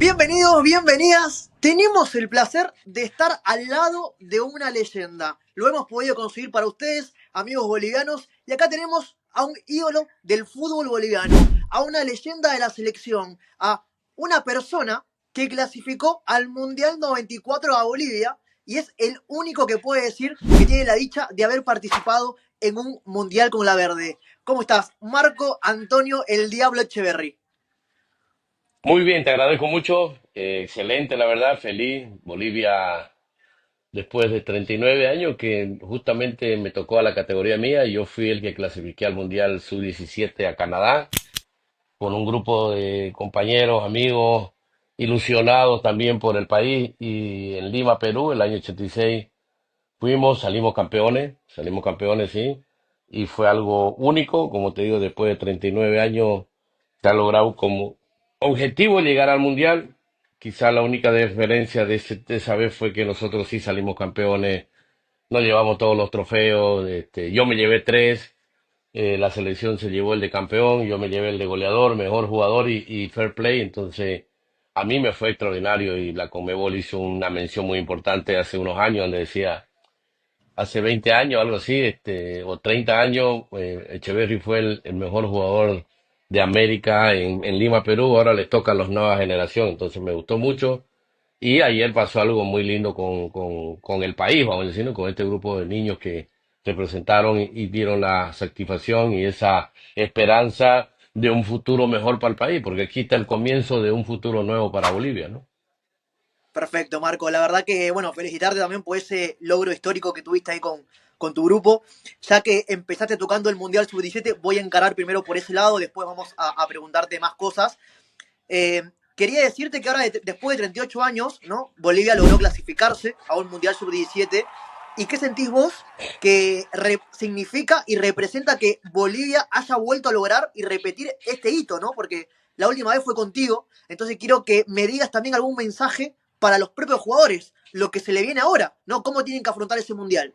Bienvenidos, bienvenidas. Tenemos el placer de estar al lado de una leyenda. Lo hemos podido conseguir para ustedes, amigos bolivianos, y acá tenemos a un ídolo del fútbol boliviano, a una leyenda de la selección, a una persona que clasificó al Mundial 94 a Bolivia y es el único que puede decir que tiene la dicha de haber participado en un Mundial con la Verde. ¿Cómo estás? Marco Antonio El Diablo Echeverry. Muy bien, te agradezco mucho. Excelente, la verdad, feliz. Bolivia, después de 39 años, que justamente me tocó a la categoría mía, yo fui el que clasifiqué al Mundial Sub-17 a Canadá, con un grupo de compañeros, amigos, ilusionados también por el país. Y en Lima, Perú, el año 86, salimos campeones, sí. Y fue algo único, como te digo, después de 39 años se ha logrado como objetivo llegar al Mundial. Quizá la única diferencia de esa vez fue que nosotros sí salimos campeones, nos llevamos todos los trofeos, yo me llevé tres, la selección se llevó el de campeón, yo me llevé el de goleador, mejor jugador y fair play. Entonces a mí me fue extraordinario y la Conmebol hizo una mención muy importante hace unos años donde decía, hace 20 años, algo así, o 30 años, Echeverry fue el mejor jugador de América en Lima, Perú. Ahora les toca a la nueva generación, entonces me gustó mucho. Y ayer pasó algo muy lindo con el país, vamos a decir, ¿no? Con este grupo de niños que representaron y dieron la satisfacción y esa esperanza de un futuro mejor para el país, porque aquí está el comienzo de un futuro nuevo para Bolivia, ¿no? Perfecto, Marco. La verdad que, bueno, felicitarte también por ese logro histórico que tuviste ahí con tu grupo. Ya que empezaste tocando el Mundial Sub-17, voy a encarar primero por ese lado, después vamos a preguntarte más cosas. Eh, Quería decirte que ahora, después de 38 años, ¿no? Bolivia logró clasificarse a un Mundial Sub-17. ¿Y qué sentís vos que significa y representa que Bolivia haya vuelto a lograr y repetir este hito, ¿no? Porque la última vez fue contigo, entonces quiero que me digas también algún mensaje para los propios jugadores, lo que se le viene ahora, ¿no? ¿Cómo tienen que afrontar ese Mundial?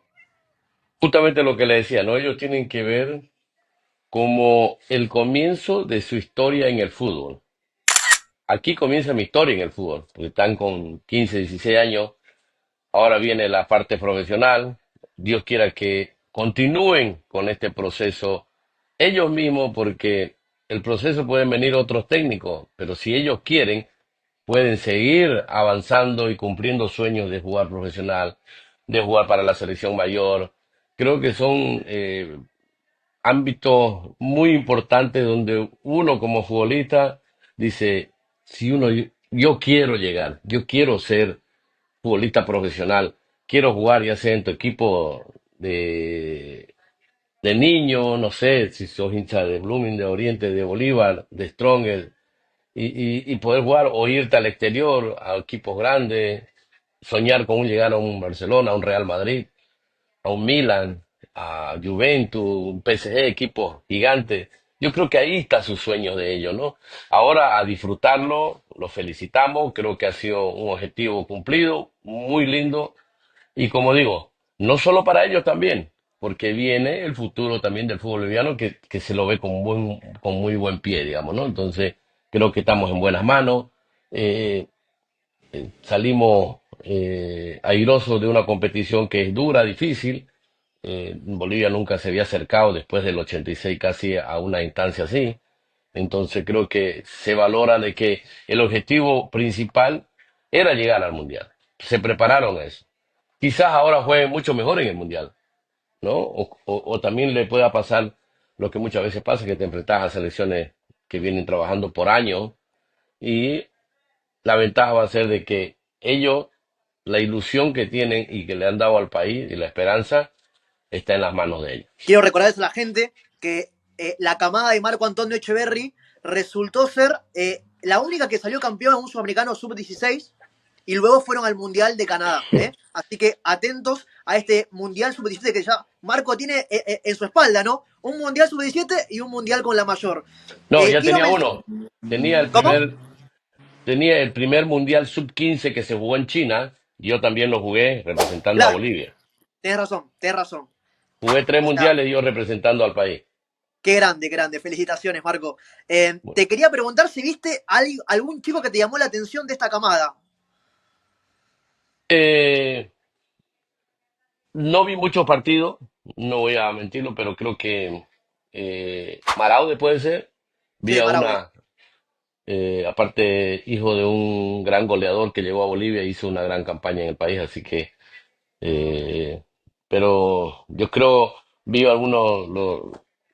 Justamente lo que le decía, ¿no? Ellos tienen que ver como el comienzo de su historia en el fútbol. Aquí comienza mi historia en el fútbol, porque están con 15, 16 años, ahora viene la parte profesional. Dios quiera que continúen con este proceso ellos mismos, porque el proceso pueden venir otros técnicos, pero si ellos quieren, pueden seguir avanzando y cumpliendo sueños de jugar profesional, de jugar para la selección mayor. Creo que son ámbitos muy importantes donde uno como futbolista dice, si uno, yo quiero llegar, yo quiero ser futbolista profesional, quiero jugar ya sea en tu equipo de niño, no sé, si sos hincha de Blooming, de Oriente, de Bolívar, de Strongest, y poder jugar o irte al exterior, a equipos grandes, soñar con un llegar a un Barcelona, a un Real Madrid, a un Milan, a Juventus, un PSG, equipos gigantes. Yo creo que ahí está su sueño de ellos, ¿no? Ahora a disfrutarlo, lo felicitamos, creo que ha sido un objetivo cumplido, muy lindo, y como digo, no solo para ellos también, porque viene el futuro también del fútbol boliviano que se lo ve con muy buen pie, digamos, ¿no? Entonces, creo que estamos en buenas manos. Eh, Salimos airosos de una competición que es dura, difícil. Bolivia nunca se había acercado después del 86 casi a una instancia así. Entonces creo que se valora de que el objetivo principal era llegar al Mundial. Se prepararon a eso. Quizás ahora jueguen mucho mejor en el Mundial, ¿no? O también le pueda pasar lo que muchas veces pasa, que te enfrentas a selecciones que vienen trabajando por años y la ventaja va a ser de que ellos, la ilusión que tienen y que le han dado al país y la esperanza está en las manos de ellos. Quiero recordarles a la gente que la camada de Marco Antonio Echeverry resultó ser la única que salió campeón en un sudamericano sub-16 y luego fueron al Mundial de Canadá. Así que atentos a este Mundial sub-17 que ya Marco tiene en su espalda, ¿no? Un Mundial sub-17 y un Mundial con la mayor. No, ya Quiero tenía mencionar... uno. Tenía el ¿Cómo? primer, tenía el primer Mundial Sub-15 que se jugó en China. Y yo también lo jugué representando a Claro, Bolivia. tenés razón, tenés razón. Jugué tres O sea, mundiales yo representando al país. qué grande. Felicitaciones, Marco. Bueno, Te quería preguntar si viste algún chico que te llamó la atención de esta camada. eh, no vi muchos partidos, no voy a mentirlo, pero creo que Maraude puede ser. Vi Sí, a Maraude. una, aparte, hijo de un gran goleador que llegó a Bolivia, hizo una gran campaña en el país, así que, eh, pero yo creo, vi algunos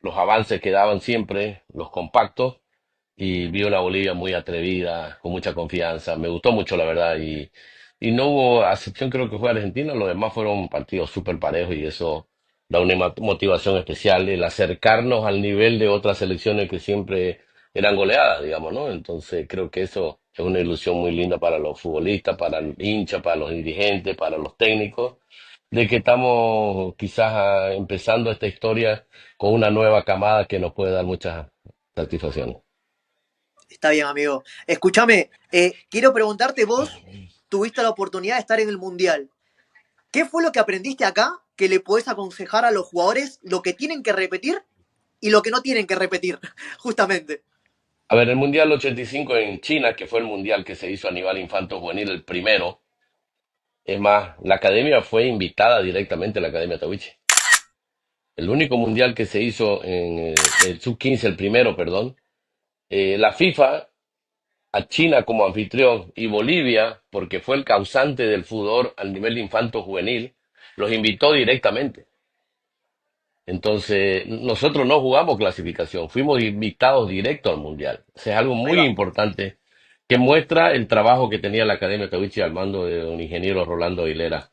los avances que daban siempre, los compactos, y vi una Bolivia muy atrevida, con mucha confianza. Me gustó mucho, la verdad, y no hubo acepción, creo que fue Argentina, los demás fueron partidos súper parejos y eso da una motivación especial, el acercarnos al nivel de otras selecciones que siempre eran goleadas, digamos, ¿no? Entonces creo que eso es una ilusión muy linda para los futbolistas, para el hincha, para los dirigentes, para los técnicos, de que estamos quizás empezando esta historia con una nueva camada que nos puede dar muchas satisfacciones. Está bien, amigo. Escúchame, quiero preguntarte, vos tuviste la oportunidad de estar en el Mundial. ¿Qué fue lo que aprendiste acá que le podés aconsejar a los jugadores lo que tienen que repetir y lo que no tienen que repetir? Justamente. A ver, el Mundial 85 en China, que fue el Mundial que se hizo a nivel infanto juvenil, el primero, es más, la academia fue invitada directamente a la Academia Tahuiche. El único Mundial que se hizo en el sub-15, el primero, perdón, la FIFA a China como anfitrión y Bolivia, porque fue el causante del fútbol al nivel infanto juvenil, los invitó directamente. Entonces, nosotros no jugamos clasificación, fuimos invitados directo al Mundial. O sea, es algo Ahí muy va. importante que muestra el trabajo que tenía la Academia Tahuichi al mando de un ingeniero Rolando Aguilera.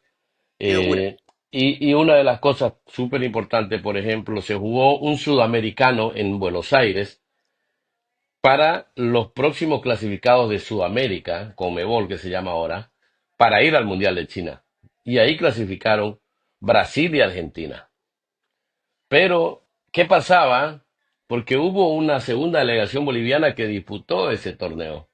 Qué locura. Eh, y una de las cosas súper importantes, por ejemplo, se jugó un sudamericano en Buenos Aires para los próximos clasificados de Sudamérica, Conmebol que se llama ahora, para ir al Mundial de China. Y ahí clasificaron Brasil y Argentina. Pero, ¿qué pasaba? Porque hubo una segunda delegación boliviana que disputó ese torneo.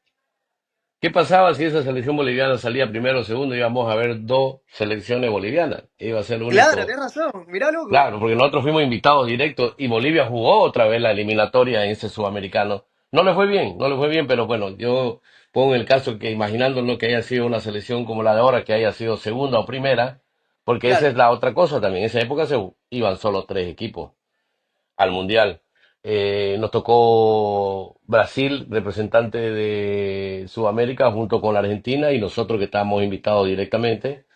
¿Qué pasaba si esa selección boliviana salía primero o segundo? Íbamos a ver dos selecciones bolivianas. Iba a ser el Claro, único. tenés razón. Mirá, loco. Claro, porque nosotros fuimos invitados directos y Bolivia jugó otra vez la eliminatoria en ese sudamericano. No le fue bien, no le fue bien, pero bueno, yo pongo el caso que imaginándonos que haya sido una selección como la de ahora, que haya sido segunda o primera, porque esa es Claro. la otra cosa también. En esa época se iban solo tres equipos al Mundial. Nos tocó Brasil, representante de Sudamérica, junto con la Argentina y nosotros que estábamos invitados directamente.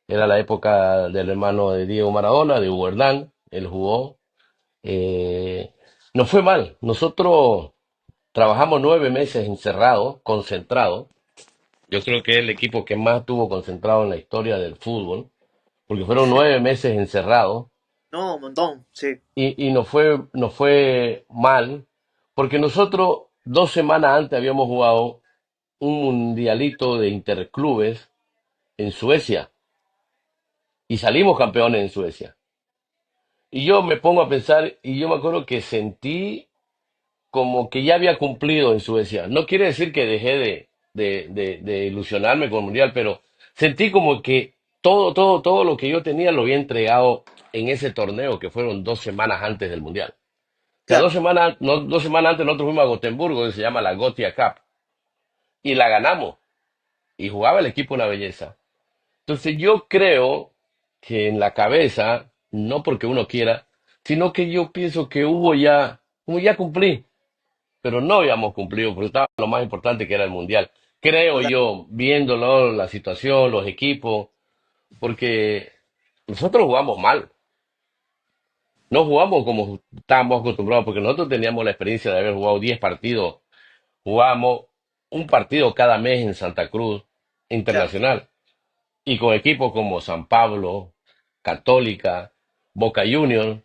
Era la época del hermano de Diego Maradona, de Hugo Hernán, él jugó. Eh, Nos fue mal. Nosotros trabajamos 9 meses encerrados, concentrados. Yo creo que es el equipo que más estuvo concentrado en la historia del fútbol, porque fueron 9 meses encerrados No, un montón, sí. y nos fue mal, porque nosotros 2 semanas antes habíamos jugado un mundialito de interclubes en Suecia y salimos campeones en Suecia. Y yo me pongo a pensar y yo me acuerdo que sentí como que ya había cumplido en Suecia. No quiere decir que dejé de ilusionarme con el Mundial, pero sentí como que todo lo que yo tenía lo había entregado en ese torneo que fueron 2 semanas antes del Mundial. O sea, Claro, 2 semanas, no, 2 semanas antes nosotros fuimos a Gotemburgo, que se llama la Gothia Cup, y la ganamos. Y jugaba el equipo una belleza. Entonces yo creo que en la cabeza, no porque uno quiera, sino que yo pienso que hubo ya, como ya cumplí, pero no habíamos cumplido, porque estaba lo más importante que era el Mundial. Creo total. yo, viéndolo, la situación, los equipos, porque nosotros jugamos mal, no jugamos como estábamos acostumbrados, porque nosotros teníamos la experiencia de haber jugado 10 partidos, jugamos un partido cada mes en Santa Cruz, Claro. internacional. Y con equipos como San Pablo, Católica, Boca Juniors.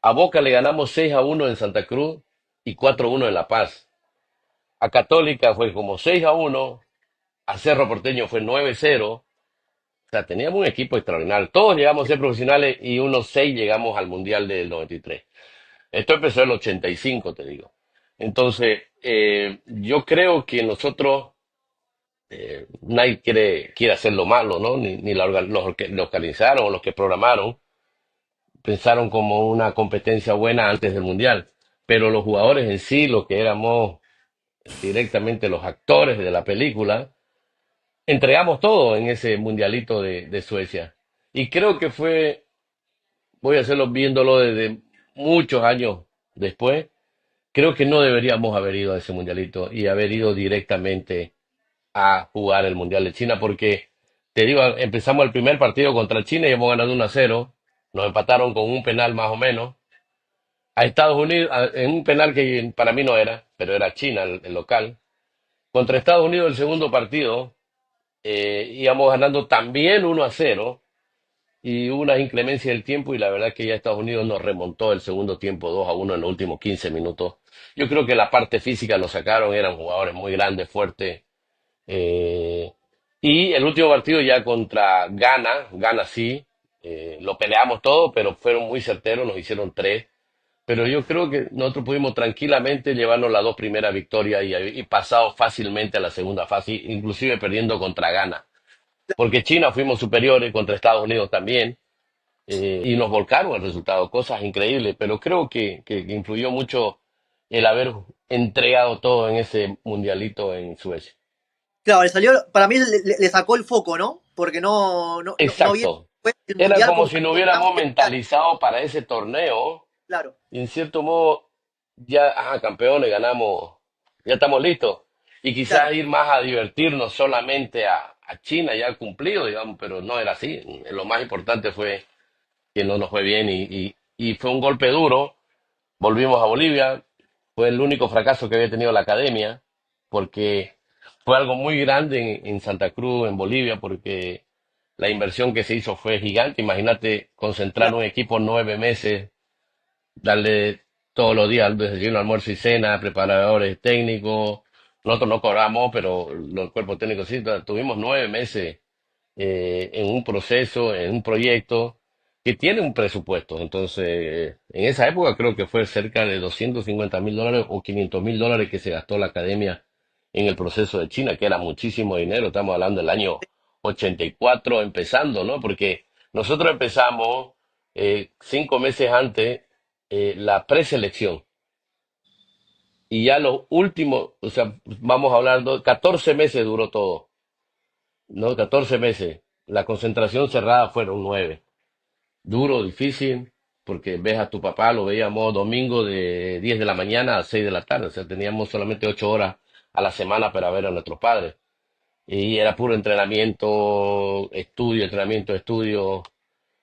A Boca le ganamos 6-1 en Santa Cruz y 4-1 en La Paz. A Católica fue como 6-1, a Cerro Porteño fue 9-0. O sea, teníamos un equipo extraordinario. Todos llegamos a ser profesionales y unos 6 llegamos al Mundial del 93. Esto empezó en el 85, te digo. Entonces, yo creo que nosotros nadie quiere hacer lo malo, ¿no? Ni los que organizaron o los que programaron, pensaron como una competencia buena antes del Mundial. Pero los jugadores en sí, lo que éramos directamente los actores de la película, entregamos todo en ese mundialito de Suecia. Y creo que fue, voy a hacerlo viéndolo desde muchos años después, creo que no deberíamos haber ido a ese mundialito y haber ido directamente a jugar el Mundial de China, porque te digo, empezamos el primer partido contra China y hemos ganado 1-0, nos empataron con un penal más o menos, a Estados Unidos, en un penal que para mí no era, pero era China el local. Contra Estados Unidos el segundo partido, íbamos ganando también 1-0 y hubo una inclemencia del tiempo y la verdad que ya Estados Unidos nos remontó el segundo tiempo 2-1 en los últimos 15 minutos. Yo creo que la parte física lo sacaron, eran jugadores muy grandes, fuertes. eh, y el último partido ya contra Ghana, Ghana sí, lo peleamos todo, pero fueron muy certeros, nos hicieron tres. Pero yo creo que nosotros pudimos tranquilamente llevarnos las dos primeras victorias y pasado fácilmente a la segunda fase, inclusive perdiendo contra Ghana. Porque China fuimos superiores contra Estados Unidos también, y nos volcaron el resultado, cosas increíbles, pero creo que influyó mucho el haber entregado todo en ese mundialito en Suecia. Claro, le salió, para mí le sacó el foco, ¿no? Porque no había Exacto. después el Era mundial como como si no algo tan hubiéramos especial. mentalizado para ese torneo. Claro, Y en cierto modo, ya, campeones, ganamos, ya estamos listos. Y claro, quizás ir más a divertirnos solamente a China, ya cumplido, digamos, pero no era así. Lo más importante fue que no nos fue bien y fue un golpe duro. Volvimos a Bolivia, fue el único fracaso que había tenido la academia, porque fue algo muy grande en Santa Cruz, en Bolivia, porque la inversión que se hizo fue gigante. Imagínate concentrar claro, un equipo 9 meses, darle todos los días al desayuno, almuerzo y cena, preparadores técnicos. Nosotros no cobramos, pero los cuerpos técnicos sí. Tuvimos 9 meses en un proceso, en un proyecto que tiene un presupuesto. Entonces, en esa época creo que fue cerca de $250.000 o $500.000 que se gastó la academia en el proceso de China, que era muchísimo dinero. Estamos hablando del año 84 empezando, ¿no? Porque nosotros empezamos 5 meses antes la preselección. Y ya los últimos, o sea, vamos a hablar, 14 meses duró todo, ¿no? 14 meses. La concentración cerrada fueron 9. Duro, difícil, porque ves a tu papá, lo veíamos domingo de 10 de la mañana a 6 de la tarde, o sea, teníamos solamente 8 horas a la semana para ver a nuestros padres. Y era puro entrenamiento, estudio, entrenamiento, estudio,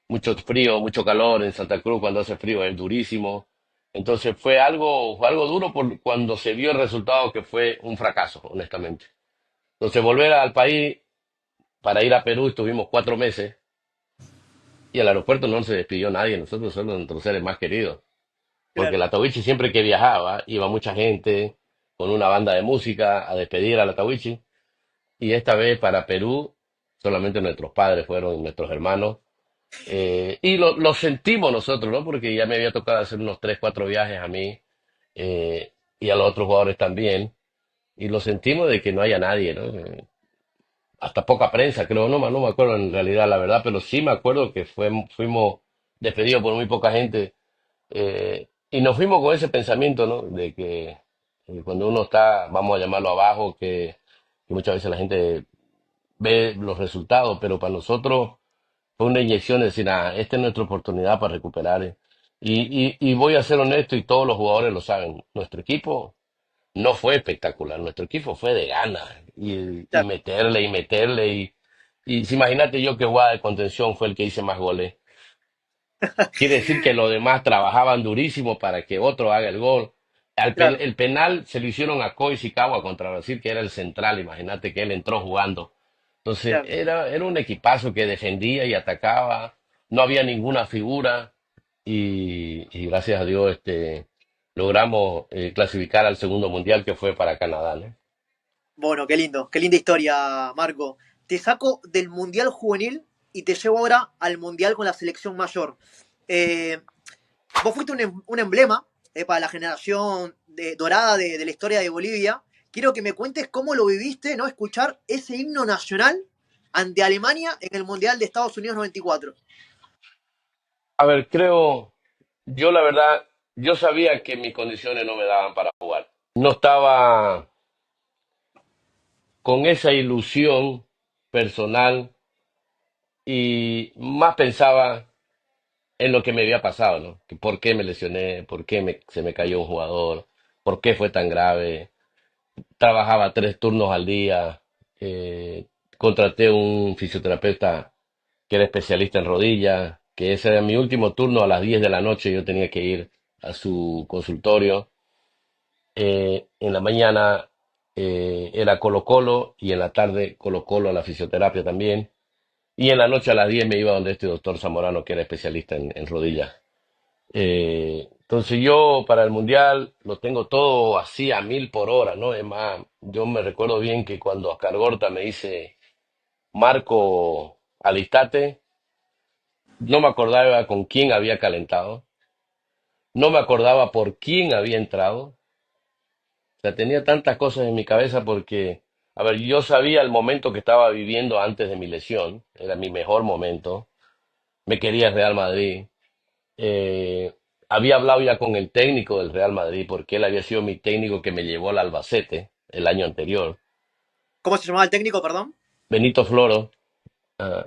mucho frío, mucho calor en Santa Cruz, cuando hace frío es durísimo. Entonces fue algo duro por cuando se vio el resultado que fue un fracaso, honestamente. Entonces volver al país para ir a Perú estuvimos 4 meses y al aeropuerto no se despidió nadie, nosotros somos nuestros seres más queridos. Porque claro. la Tawichi siempre que viajaba, iba mucha gente con una banda de música a despedir a la Tawichi. Y esta vez para Perú, solamente nuestros padres fueron, nuestros hermanos. Y lo sentimos nosotros, ¿no? Porque ya me había tocado hacer unos 3, 4 viajes a mí, y a los otros jugadores también. Y lo sentimos de que no haya nadie, ¿no? Hasta poca prensa, creo, no me acuerdo en realidad la verdad, pero sí me acuerdo que fuimos despedidos por muy poca gente. Y nos fuimos con ese pensamiento, ¿no? De que cuando uno está, vamos a llamarlo abajo, que muchas veces la gente ve los resultados, pero para nosotros fue una inyección de decir, esta es nuestra oportunidad para recuperar. Y voy a ser honesto y todos los jugadores lo saben. Nuestro equipo no fue espectacular, nuestro equipo fue de ganas y Claro. meterle y meterle. Y si imagínate yo que jugaba de contención fue el que hice más goles. Quiere decir que los demás trabajaban durísimo para que otro haga el gol. Claro, El penal se lo hicieron a Koishikawa contra Brasil, que era el central. Imagínate que él entró jugando. Entonces claro. era un equipazo que defendía y atacaba. No había ninguna figura. Y gracias a Dios logramos clasificar al segundo mundial que fue para Canadá, ¿no? Bueno, qué lindo, qué linda historia, Marco. Te saco del Mundial Juvenil y te llevo ahora al Mundial con la selección mayor. Eh, Vos fuiste un emblema para la generación dorada de la historia de Bolivia. Quiero que me cuentes cómo lo viviste, ¿no? Escuchar ese himno nacional ante Alemania en el Mundial de Estados Unidos 94. A ver, yo la verdad, yo sabía que mis condiciones no me daban para jugar. No estaba con esa ilusión personal y más pensaba en lo que me había pasado, ¿no? Que por qué me lesioné, se me cayó un jugador, por qué fue tan grave. Trabajaba 3 turnos al día, contraté un fisioterapeuta que era especialista en rodillas, que ese era mi último turno a las 10 de la noche, yo tenía que ir a su consultorio. En la mañana era Colo Colo y en la tarde Colo Colo a la fisioterapia también. Y en la noche a las 10 me iba donde este doctor Zamorano, que era especialista en rodillas. Entonces yo para el mundial lo tengo todo así a 1000 por hora, ¿no? Es más, yo me recuerdo bien que cuando Oscar Gorta me dice, Marco, alistate, no me acordaba con quién había calentado, no me acordaba por quién había entrado, o sea, tenía tantas cosas en mi cabeza porque, a ver, yo sabía el momento que estaba viviendo antes de mi lesión, era mi mejor momento, me quería el Real Madrid. Eh, Había hablado ya con el técnico del Real Madrid porque él había sido mi técnico que me llevó al Albacete el año anterior, ¿Cómo se llamaba el técnico, perdón? Benito Floro. ah,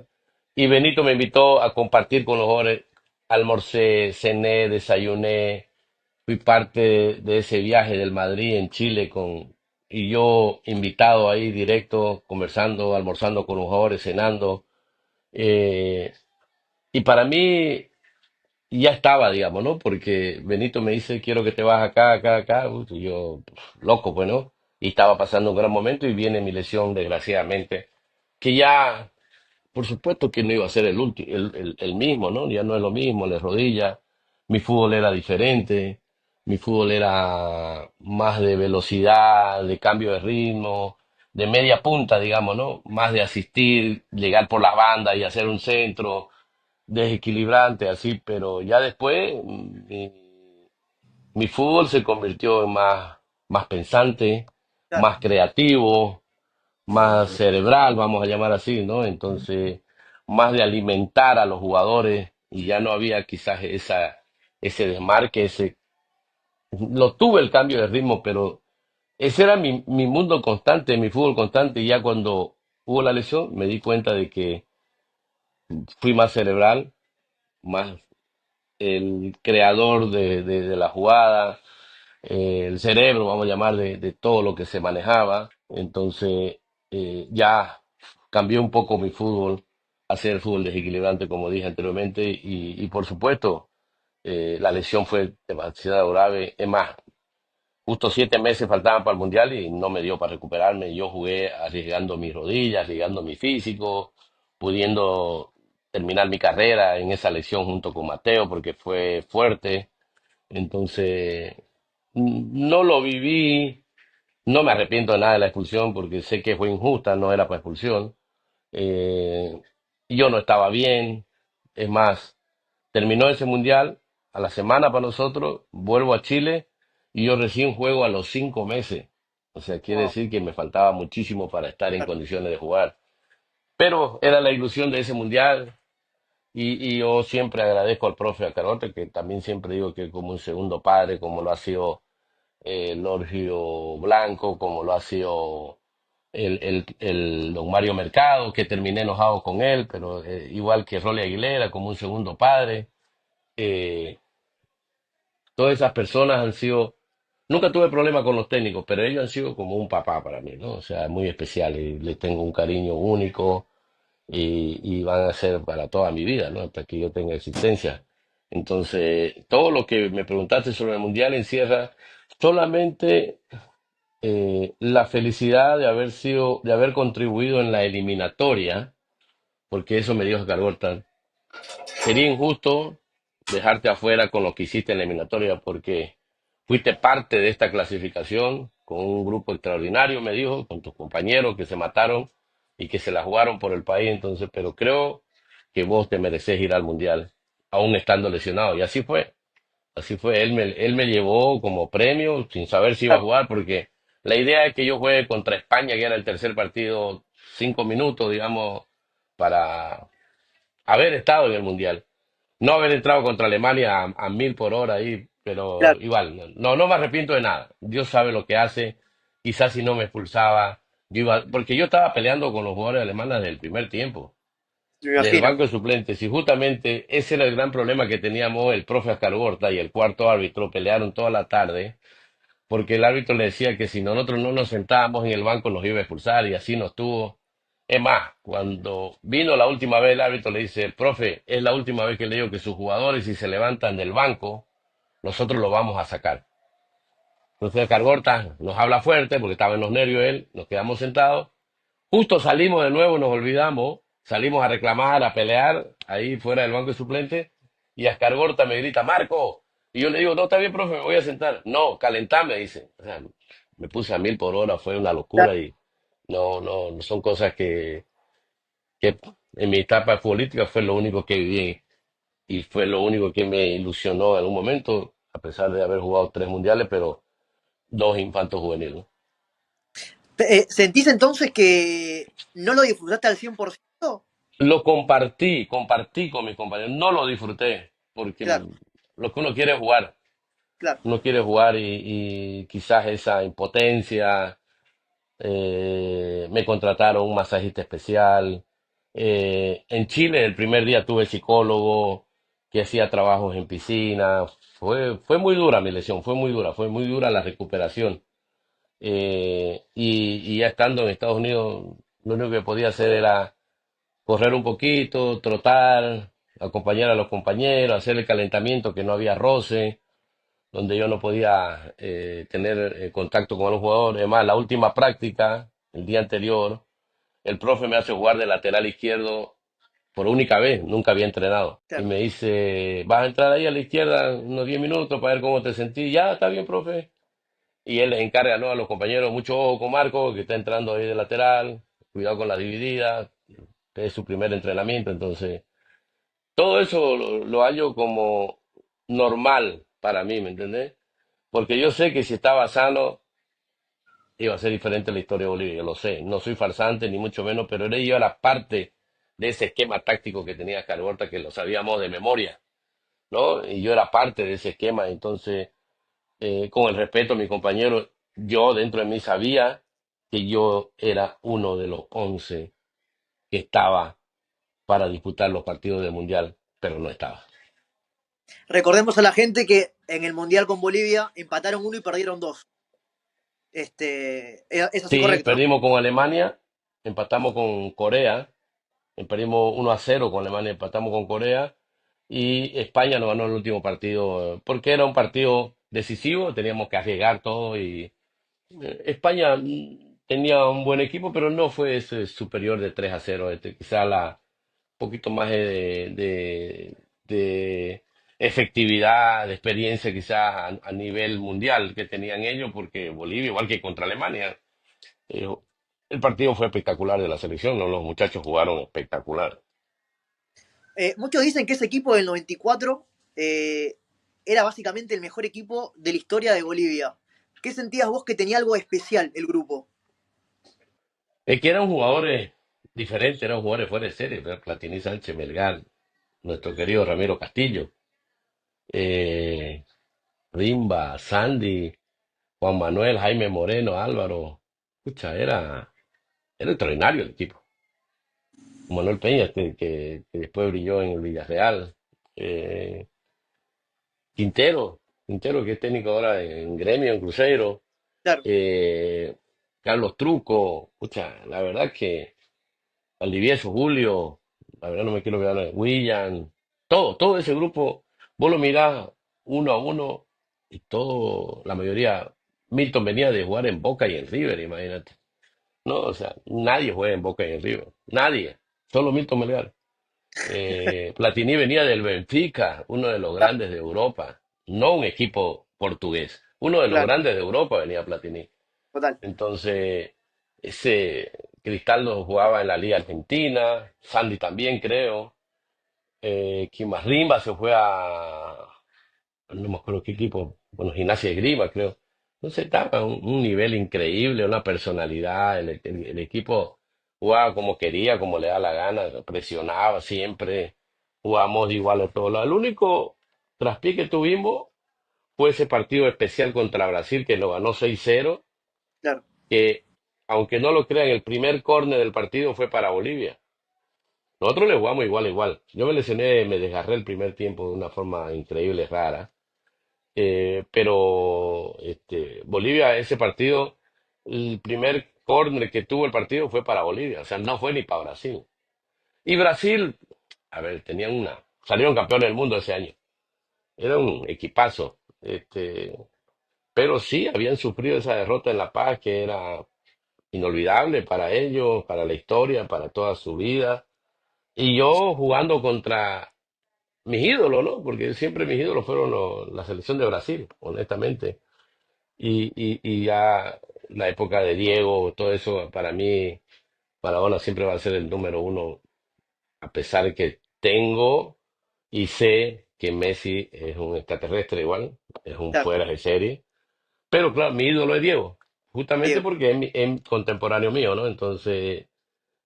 y Benito me invitó a compartir con los jóvenes. Almorcé, cené, desayuné, fui parte de ese viaje del Madrid en Chile y yo invitado ahí directo, conversando, almorzando con los jugadores, cenando. eh, y para mí y ya estaba, digamos, ¿no? Porque Benito me dice, quiero que te vas acá, acá, acá. Y yo, loco, pues, ¿no? Y estaba pasando un gran momento y viene mi lesión, desgraciadamente, que ya, por supuesto que no iba a ser el mismo, ¿no? Ya no es lo mismo, la rodilla. Mi fútbol era diferente, mi fútbol era más de velocidad, de cambio de ritmo, de media punta, digamos, ¿no? Más de asistir, llegar por las bandas y hacer un centro desequilibrante, así, pero ya después mi fútbol se convirtió en más pensante, Claro, más creativo, más cerebral, vamos a llamar así, ¿no? Entonces, más de alimentar a los jugadores y ya no había quizás ese desmarque, lo tuve el cambio de ritmo, pero ese era mi mundo constante, mi fútbol constante y ya cuando hubo la lesión me di cuenta de que fui más cerebral, más el creador de la jugada, el cerebro, vamos a llamar, de todo lo que se manejaba. Entonces, ya cambió un poco mi fútbol a ser fútbol desequilibrante, como dije anteriormente, y por supuesto, la lesión fue demasiado grave. Es más, justo 7 meses faltaban para el Mundial y no me dio para recuperarme. Yo jugué arriesgando mis rodillas, arriesgando mi físico, pudiendo terminar mi carrera en esa lesión junto con Mateo porque fue fuerte. Entonces, no lo viví, no me arrepiento de nada de la expulsión porque sé que fue injusta, no era para expulsión. Eh, yo no estaba bien, es más, terminó ese mundial, a la semana para nosotros, vuelvo a Chile y yo recién juego a los 5 meses. O sea, quiere wow, decir que me faltaba muchísimo para estar en claro, condiciones de jugar. Pero era la ilusión de ese mundial y yo siempre agradezco al profe Acarote, que también siempre digo que como un segundo padre, como lo ha sido Lorgio Blanco, como lo ha sido el don Mario Mercado, que terminé enojado con él, pero igual que Rolly Aguilera, como un segundo padre. Eh, Todas esas personas han sido, nunca tuve problema con los técnicos, pero ellos han sido como un papá para mí, ¿no? O sea, muy especial y les tengo un cariño único y van a ser para toda mi vida, ¿no? Hasta que yo tenga existencia. Entonces, todo lo que me preguntaste sobre el Mundial encierra solamente la felicidad de haber contribuido en la eliminatoria, porque eso me dijo Oscar. Sería injusto dejarte afuera con lo que hiciste en la eliminatoria porque fuiste parte de esta clasificación con un grupo extraordinario, me dijo, con tus compañeros que se mataron y que se la jugaron por el país. Entonces, pero creo que vos te mereces ir al mundial, aún estando lesionado. Y así fue, así fue. Él me llevó como premio sin saber si iba a claro. jugar porque la idea es que yo juegue contra España, que era el tercer partido, 5 minutos, digamos, para haber estado en el mundial. No haber entrado contra Alemania a 1000 por hora ahí, pero Claro, igual, no me arrepiento de nada. Dios sabe lo que hace. Quizás si no me expulsaba, porque yo estaba peleando con los jugadores alemanes desde el primer tiempo, me desde el imagino. banco de suplentes. Y justamente ese era el gran problema que teníamos el profe Ascargorta y el cuarto árbitro, pelearon toda la tarde, porque el árbitro le decía que si nosotros no nos sentábamos en el banco nos iba a expulsar y así nos tuvo. Es más, cuando vino la última vez el árbitro le dice, profe, es la última vez que le digo que sus jugadores si se levantan del banco, nosotros los vamos a sacar. Entonces Cargorta nos habla fuerte porque estaba en los nervios él, nos quedamos sentados. Justo salimos de nuevo, nos olvidamos, salimos a reclamar, a pelear, ahí fuera del banco de suplentes, y Ascargorta me grita, Marco, y yo le digo, no, está bien, profe, me voy a sentar. No, calentame, dice. O sea, me puse a 1000 por hora, fue una Claro. locura y no son cosas que en mi etapa política fue lo único que viví y fue lo único que me ilusionó en algún momento, a pesar de haber jugado 3 mundiales, pero dos infantos juveniles. ¿Sentís entonces que no lo disfrutaste al 100%? Lo compartí con mis compañeros, no lo disfruté, porque Claro, lo que claro, uno quiere jugar y quizás esa impotencia, me contrataron un masajista especial. En Chile el primer día tuve psicólogo que hacía trabajos en piscina, fue muy dura mi lesión, fue muy dura la recuperación. Y ya estando en Estados Unidos, lo único que podía hacer era correr un poquito, trotar, acompañar a los compañeros, hacer el calentamiento, que no había roce, donde yo no podía tener contacto con los jugadores. Además, la última práctica, el día anterior, el profe me hace jugar de lateral izquierdo por única vez, nunca había entrenado. Y claro. me dice, vas a entrar ahí a la izquierda unos 10 minutos para ver cómo te sentís. Ya, está bien, profe. Y él les encarga, ¿no?, a los compañeros, mucho ojo con Marco, que está entrando ahí de lateral, cuidado con las divididas, es su primer entrenamiento, entonces todo eso lo hallo como normal para mí, ¿me entendés? Porque yo sé que si estaba sano iba a ser diferente la historia de Bolivia, yo lo sé, no soy farsante ni mucho menos, pero yo era parte de ese esquema táctico que tenía Cargorta, que lo sabíamos de memoria, ¿no? Y yo era parte de ese esquema, entonces, con el respeto a mis compañeros, yo dentro de mí sabía que yo era uno de los 11 que estaba para disputar los partidos del Mundial, pero no estaba. Recordemos a la gente que en el Mundial con Bolivia empataron uno y perdieron dos. Es así Sí, correcto, ¿no? perdimos con Alemania, empatamos con Corea, perdimos 1-0 con Alemania, empatamos con Corea y España nos ganó el último partido porque era un partido decisivo, teníamos que arriesgar todo y España tenía un buen equipo, pero no fue ese superior de 3-0, quizá poquito más de efectividad, de experiencia quizás a nivel mundial que tenían ellos, porque Bolivia, igual que contra Alemania, eh, el partido fue espectacular de la selección, ¿no? Los muchachos jugaron espectacular. Muchos dicen que ese equipo del 94 era básicamente el mejor equipo de la historia de Bolivia. ¿Qué sentías vos que tenía algo especial el grupo? Es que eran jugadores diferentes, eran jugadores fuera de serie, ¿verdad? Platini, Sánchez, Melgar, nuestro querido Ramiro Castillo, eh, Rimba, Sandy, Juan Manuel, Jaime Moreno, Álvaro. Escucha, era extraordinario el equipo. Manuel Peña, que después brilló en el Villarreal. Eh, Quintero, que es técnico ahora en Gremio, en Cruzeiro. Claro, Eh, Carlos Truco. Escucha, la verdad que Valdivieso, Julio, la verdad no me quiero olvidar de William. Todo ese grupo, vos lo mirás uno a uno y todo, la mayoría. Milton venía de jugar en Boca y en River, imagínate. No, o sea, nadie juega en Boca y en River. Nadie. Solo Milton Melgar. Platini venía del Benfica, uno de los claro, grandes de Europa, no un equipo portugués, uno de los claro, grandes de Europa venía Platini. total. Entonces, ese Cristaldo jugaba en la Liga Argentina, Sandy también creo, ¿quién más? Rimba se fue no me acuerdo qué equipo, bueno, Gimnasia de Grima creo. Entonces estaba un nivel increíble, una personalidad, el equipo jugaba como quería, como le da la gana, presionaba siempre, jugamos igual a todos lados. El único traspié que tuvimos fue ese partido especial contra Brasil que lo ganó 6-0, Claro, que aunque no lo crean, el primer córner del partido fue para Bolivia. Nosotros le jugamos igual a igual. Yo me lesioné, me desgarré el primer tiempo de una forma increíble, rara. Pero Bolivia, ese partido, el primer córner que tuvo el partido fue para Bolivia, o sea, no fue ni para Brasil. Y Brasil, a ver, salieron campeones del mundo ese año. Era un equipazo. Pero sí, habían sufrido esa derrota en La Paz que era inolvidable para ellos, para la historia, para toda su vida. Y yo jugando contra mis ídolos, ¿no? Porque siempre mis ídolos fueron la selección de Brasil, honestamente. Y ya la época de Diego, todo eso, para mí, Maradona siempre va a ser el número uno, a pesar que tengo y sé que Messi es un extraterrestre igual, es un claro, fuera de serie. Pero claro, mi ídolo es Diego, justamente Diego. porque es contemporáneo mío, ¿no? Entonces,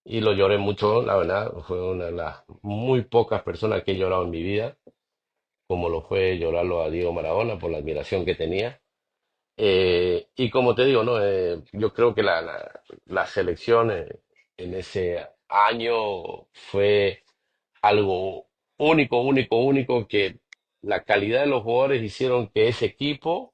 y lo lloré mucho, la verdad, fue una de las muy pocas personas que he llorado en mi vida, como lo fue llorarlo a Diego Maradona por la admiración que tenía. Y como te digo, ¿no? Yo creo que la selección en ese año fue algo único, único, único, que la calidad de los jugadores hicieron que ese equipo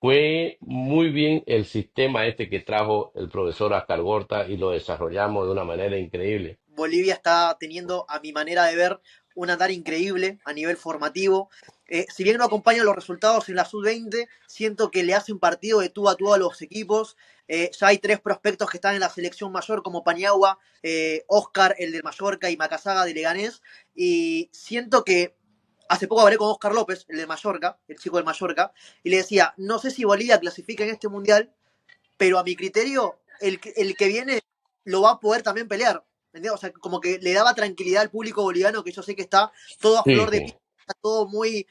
fue muy bien el sistema que trajo el profesor Ascar Gorta y lo desarrollamos de una manera increíble. Bolivia está teniendo, a mi manera de ver, un andar increíble a nivel formativo. Si bien no acompañan los resultados en la sub-20, siento que le hacen partido de tú a tú a los equipos. Ya hay tres prospectos que están en la selección mayor, como Paniagua, Oscar, el de Mallorca, y Macasaga de Leganés. Y siento que hace poco hablé con Oscar López, el de Mallorca, el chico del Mallorca, y le decía, no sé si Bolivia clasifica en este mundial, pero a mi criterio, el que viene lo va a poder también pelear. ¿Entendés? O sea, como que le daba tranquilidad al público boliviano, que yo sé que está todo a Sí, flor de sí. piel, está todo muy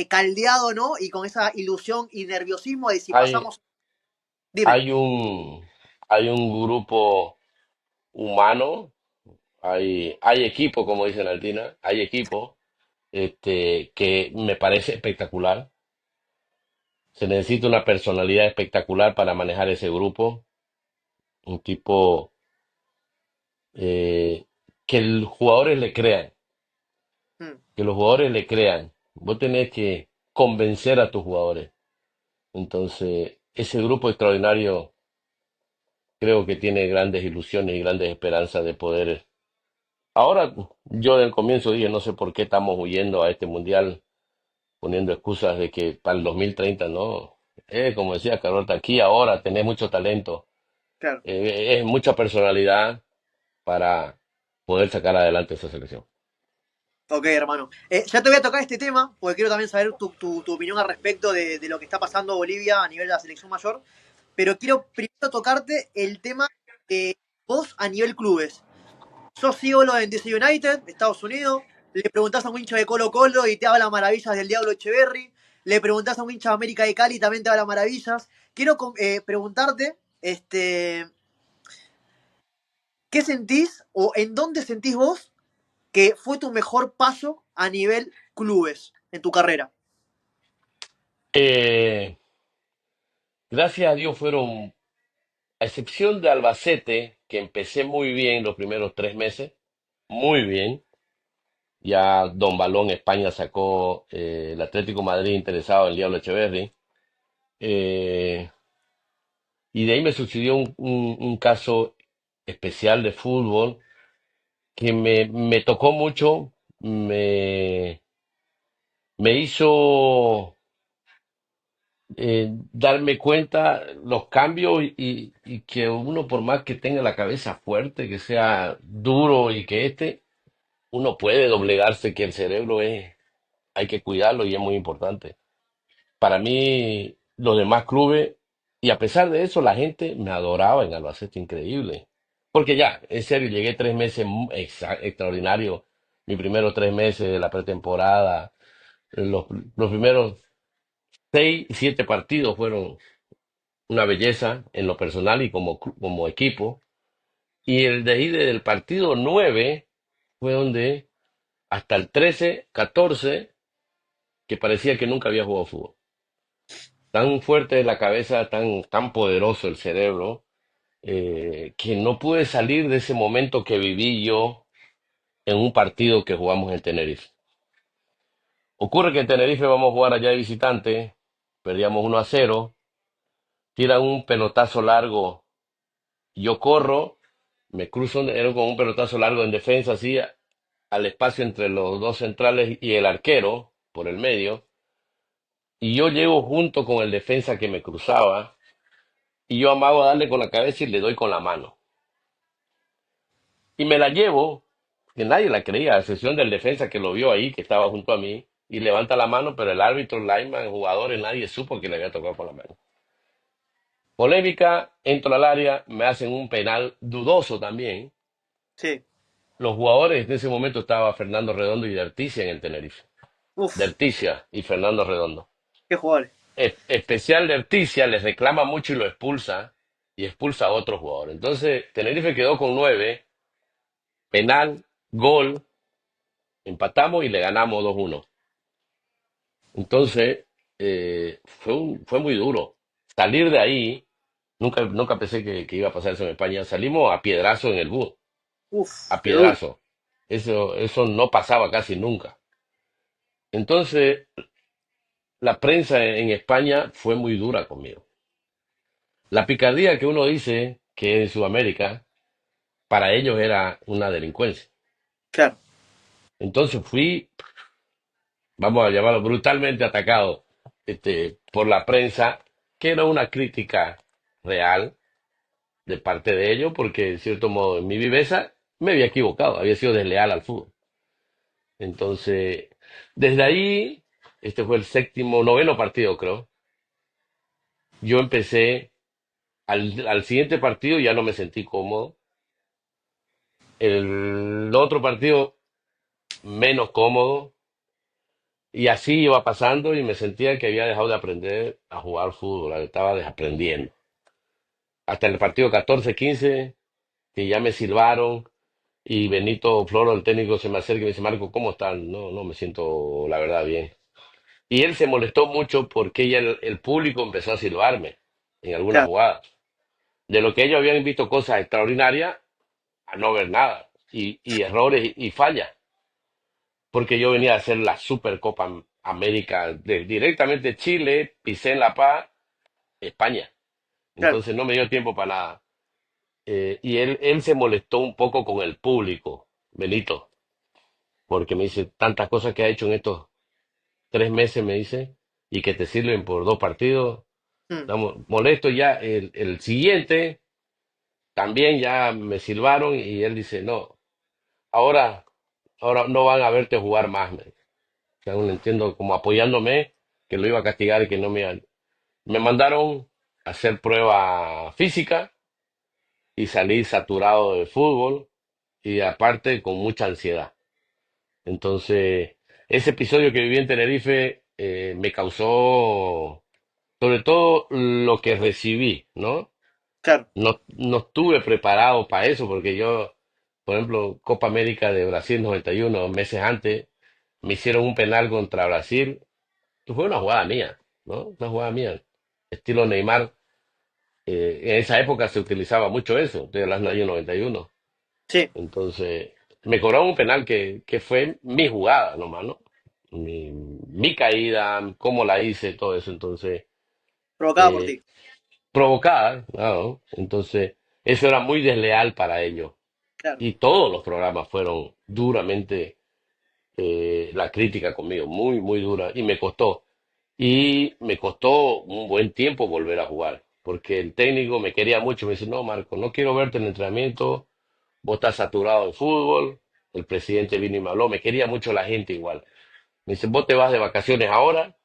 caldeado, ¿no? Y con esa ilusión y nerviosismo de si Hay, pasamos. Dime. hay un, hay un grupo humano, hay equipo, como dice Altina, hay equipo, que me parece espectacular. Se necesita una personalidad espectacular para manejar ese grupo, un tipo que los jugadores le crean, Mm. que los jugadores le crean. Vos tenés que convencer a tus jugadores. Entonces, ese grupo extraordinario creo que tiene grandes ilusiones y grandes esperanzas de poder. Ahora, yo del comienzo dije, no sé por qué estamos huyendo a este mundial, poniendo excusas de que para el 2030 no. Como decía Carlota, aquí ahora tenés mucho talento, Claro. es mucha personalidad para poder sacar adelante esa selección. Ok, hermano. Ya te voy a tocar este tema, porque quiero también saber tu opinión al respecto de lo que está pasando Bolivia a nivel de la selección mayor. Pero quiero primero tocarte el tema de vos a nivel clubes. Sos ídolo en DC United, Estados Unidos. Le preguntás a un hincha de Colo Colo y te habla maravillas del Diablo Echeverry. Le preguntás a un hincha de América de Cali y también te habla maravillas. Quiero preguntarte, ¿qué sentís o en dónde sentís vos que fue tu mejor paso a nivel clubes en tu carrera? Eh, Gracias a Dios fueron, a excepción de Albacete, que empecé muy bien los primeros 3 meses, muy bien. Ya Don Balón España sacó el Atlético Madrid interesado en Diablo Echeverri. eh, y de ahí me sucedió un caso especial de fútbol que me tocó mucho, me hizo darme cuenta los cambios y que uno por más que tenga la cabeza fuerte, que sea duro y que uno puede doblegarse, que el cerebro hay que cuidarlo y es muy importante. Para mí, los demás clubes, y a pesar de eso, la gente me adoraba en Albacete, increíble. Porque ya, en serio, llegué 3 meses extraordinarios, mis primeros 3 meses de la pretemporada, los primeros 6, 7 partidos fueron una belleza en lo personal y como equipo. Y el de ahí del partido 9 fue donde hasta el 13, 14, que parecía que nunca había jugado fútbol. Tan fuerte es la cabeza, tan poderoso el cerebro, que no pude salir de ese momento que viví yo en un partido que jugamos en Tenerife. Ocurre que en Tenerife vamos a jugar allá de visitante, perdíamos 1-0, tiran un pelotazo largo, yo corro, me cruzo era con un pelotazo largo en defensa, así al espacio entre los dos centrales y el arquero, por el medio, y yo llego junto con el defensa que me cruzaba, y yo amago a darle con la cabeza y le doy con la mano. Y me la llevo, que nadie la creía, a excepción del defensa que lo vio ahí, que estaba junto a mí, y levanta la mano, pero el árbitro, el lineman, jugadores, nadie supo que le había tocado con la mano. Polémica, entro al área, me hacen un penal dudoso también. Sí. Los jugadores, en ese momento estaba Fernando Redondo y Derticia en el Tenerife. Uf, Derticia y Fernando Redondo. qué jugadores. Especial Derticia les reclama mucho y lo expulsa, y expulsa a otro jugador. Entonces, Tenerife quedó con 9, penal, gol, empatamos y le ganamos 2-1. Entonces, fue muy duro. Salir de ahí, nunca pensé que iba a pasar eso en España. Salimos a piedrazo en el bus, Uf, a qué duro. piedrazo. Eso no pasaba casi nunca. Entonces, la prensa en España fue muy dura conmigo. La picardía que uno dice que en Sudamérica, para ellos era una delincuencia. Claro, Entonces fui, vamos a llamarlo brutalmente atacado, por la prensa, que era una crítica real de parte de ellos, porque en cierto modo en mi viveza me había equivocado, había sido desleal al fútbol. Entonces, desde ahí, este fue el séptimo, noveno partido, creo. Yo empecé, al siguiente partido ya no me sentí cómodo. El otro partido menos cómodo. Y así iba pasando y me sentía que había dejado de aprender a jugar fútbol, estaba desaprendiendo. Hasta el partido 14-15, que ya me silbaron y Benito Floro, el técnico, se me acerca y me dice, Marco, ¿cómo están? No, no me siento, la verdad, bien. Y él se molestó mucho porque ya el público empezó a silbarme en algunas claro, jugadas. De lo que ellos habían visto cosas extraordinarias a no ver nada. Y errores y fallas. Porque yo venía a hacer la Supercopa América directamente Chile, pisé en La Paz, España. claro, Entonces no me dio tiempo para nada. Y él se molestó un poco con el público, Benito, porque me dice tantas cosas que ha hecho en estos 3 meses, me dice, y que te sirven por 2 partidos. mm, Estamos molestos ya. El siguiente también ya me silbaron y él dice, no, ahora, ahora no van a verte jugar más. Que aún entiendo como apoyándome, que lo iba a castigar y que no me mandaron a hacer prueba física y salí saturado de fútbol y aparte con mucha ansiedad. Entonces, ese episodio que viví en Tenerife me causó, sobre todo lo que recibí, ¿no? claro, No estuve preparado para eso porque yo, por ejemplo, Copa América de Brasil 91, meses antes, me hicieron un penal contra Brasil. Fue una jugada mía, ¿no? Una jugada mía. Estilo Neymar. En esa época se utilizaba mucho eso, de las año 91. sí, Entonces, me cobraron un penal que fue mi jugada nomás, ¿no? Mi caída, cómo la hice, todo eso. Entonces, provocada por eh, ti, provocada, ¿no? Entonces, eso era muy desleal para ellos. claro, Y todos los programas fueron duramente la crítica conmigo, muy, muy dura. Y me costó. Y me costó un buen tiempo volver a jugar, porque el técnico me quería mucho. Me dice, no, Marco, no quiero verte en el entrenamiento, vos estás saturado de fútbol. El presidente vino y me habló, me quería mucho la gente igual. Me dice, vos te vas de vacaciones ahora